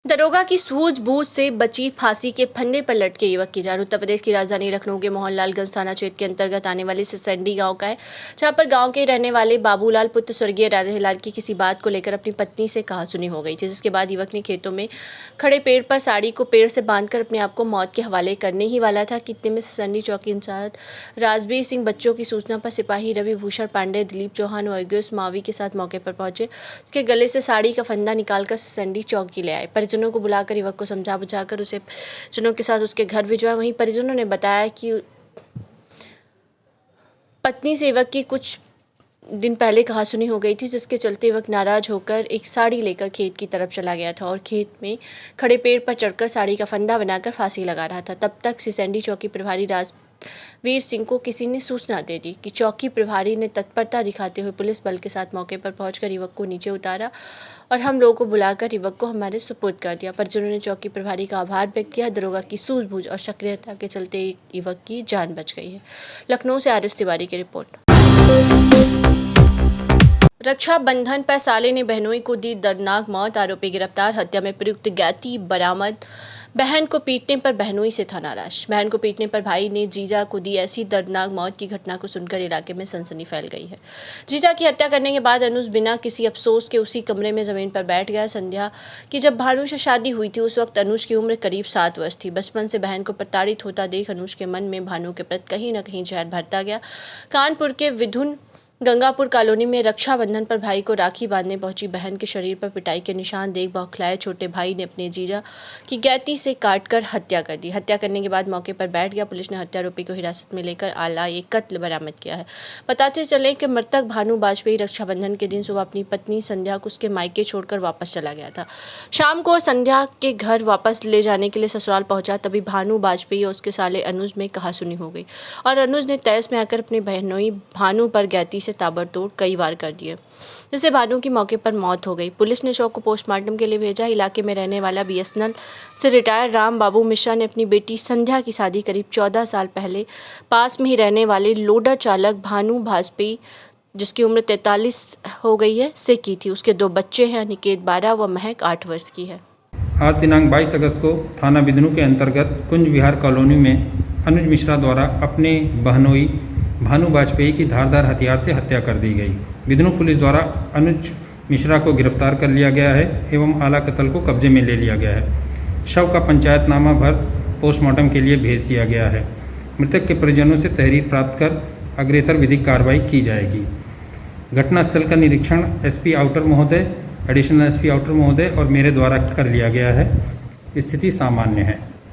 दरोगा की सूझबूझ से बची फांसी के फंदे पर लटके युवक की जान उत्तर प्रदेश की राजधानी लखनऊ के मोहनलालगंज थाना क्षेत्र के अंतर्गत आने वाले सिसंडी गांव का है, जहां पर गांव के रहने वाले बाबूलाल पुत्र स्वर्गीय राधेलाल की किसी बात को लेकर अपनी पत्नी से कहासुनी हो गई थी, जिसके बाद युवक ने खेतों में खड़े पेड़ पर साड़ी को पेड़ से बांधकर अपने आप को मौत के हवाले करने ही वाला था कि इतने में सिसंडी चौकी इंचार्ज राजवीर सिंह बच्चों की सूचना पर सिपाही रवि भूषण पांडे, दिलीप चौहान और यूएस मावी के साथ मौके पर पहुंचे। उसके गले से साड़ी का फंदा निकालकर सिसंडी चौकी ले आए। परिजनों को बुलाकर युवक को समझा बुझाकर उसे परिजनों के साथ उसके घर भिजवाया। वहीं परिजनों ने बताया कि पत्नी से युवक की कुछ दिन पहले कहासुनी हो गई थी, जिसके चलते युवक नाराज होकर एक साड़ी लेकर खेत की तरफ चला गया था और खेत में खड़े पेड़ पर चढ़कर साड़ी का फंदा बनाकर फांसी लगा रहा था। तब तक सिसंडी चौकी प्रभारी राजवीर सिंह को किसी ने सूचना दे दी कि चौकी प्रभारी ने तत्परता दिखाते हुए पुलिस बल के साथ मौके पर पहुंचकर युवक को नीचे उतारा और हम लोगों को बुलाकर युवक को हमारे सुपुर्द कर दिया। परिजनों ने चौकी प्रभारी का आभार व्यक्त किया। दरोगा की सूझबूझ और सक्रियता के चलते युवक की जान बच गई है। लखनऊ से आर.एस. तिवारी की रिपोर्ट। रक्षाबंधन पर साले ने बहनोई को दी दर्दनाक मौत, आरोपी गिरफ्तार। हत्या में प्रयुक्त गैती बरामद। बहन को पीटने पर बहनोई से था नाराज। बहन को पीटने पर भाई ने जीजा को दी ऐसी दर्दनाक मौत की घटना को सुनकर इलाके में सनसनी फैल गई है। जीजा की हत्या करने के बाद अनुज बिना किसी अफसोस के उसी कमरे में जमीन पर बैठ गया। संध्या की जब भानु से शादी हुई थी, उस वक्त अनुज की उम्र करीब 7 वर्ष थी। बचपन से बहन को प्रताड़ित होता देख अनुज के मन में भानु के प्रति कहीं न कहीं जहर भरता गया। कानपुर के विधुन गंगापुर कॉलोनी में रक्षाबंधन पर भाई को राखी बांधने पहुंची बहन के शरीर पर पिटाई के निशान देख बौखलाए छोटे भाई ने अपने जीजा की गैती से काटकर हत्या कर दी। हत्या करने के बाद मौके पर बैठ गया। पुलिस ने हत्यारोपी को हिरासत में लेकर आला एक कत्ल बरामद किया है। बताते चले कि मृतक भानु वाजपेयी रक्षाबंधन के दिन सुबह अपनी पत्नी संध्या को उसके मायके छोड़कर वापस चला गया था। शाम को संध्या के घर वापस ले जाने के लिए ससुराल पहुंचा, तभी भानु वाजपेयी और उसके साले अनुज में कहासुनी हो गई और अनुज ने तैस में आकर अपनी बहनोई भानु पर गैती से ताबड़तोड़ कई वार कर दिए, जिससे भानु की मौके पर मौत हो गई। पुलिस ने शव को पोस्टमार्टम के लिए भेजा। इलाके में रहने वाला बीएसएनएल से रिटायर्ड राम बाबू मिश्रा ने अपनी बेटी संध्या की शादी करीब 14 साल पहले पास में ही रहने वाले लोडर चालक भानु वाजपेयी, जिसकी उम्र 43 हो गई है, से की थी। उसके 2 बच्चे हैं, अनिकेत 12 व महक 8 वर्ष की है। आज दिनांक 22 अगस्त को थाना बिदनू के अंतर्गत कुंज विहार कॉलोनी में अनुज मिश्रा द्वारा अपने बहनोई भानु वाजपेयी की धारदार हथियार से हत्या कर दी गई। बिदनू पुलिस द्वारा अनुज मिश्रा को गिरफ्तार कर लिया गया है एवं आला कत्ल को कब्जे में ले लिया गया है। शव का पंचायतनामा भर पोस्टमार्टम के लिए भेज दिया गया है। मृतक के परिजनों से तहरीर प्राप्त कर अग्रेतर विधिक कार्रवाई की जाएगी। घटनास्थल का निरीक्षण एसपी आउटर महोदय, एडिशनल एसपी आउटर महोदय और मेरे द्वारा कर लिया गया है। स्थिति सामान्य है।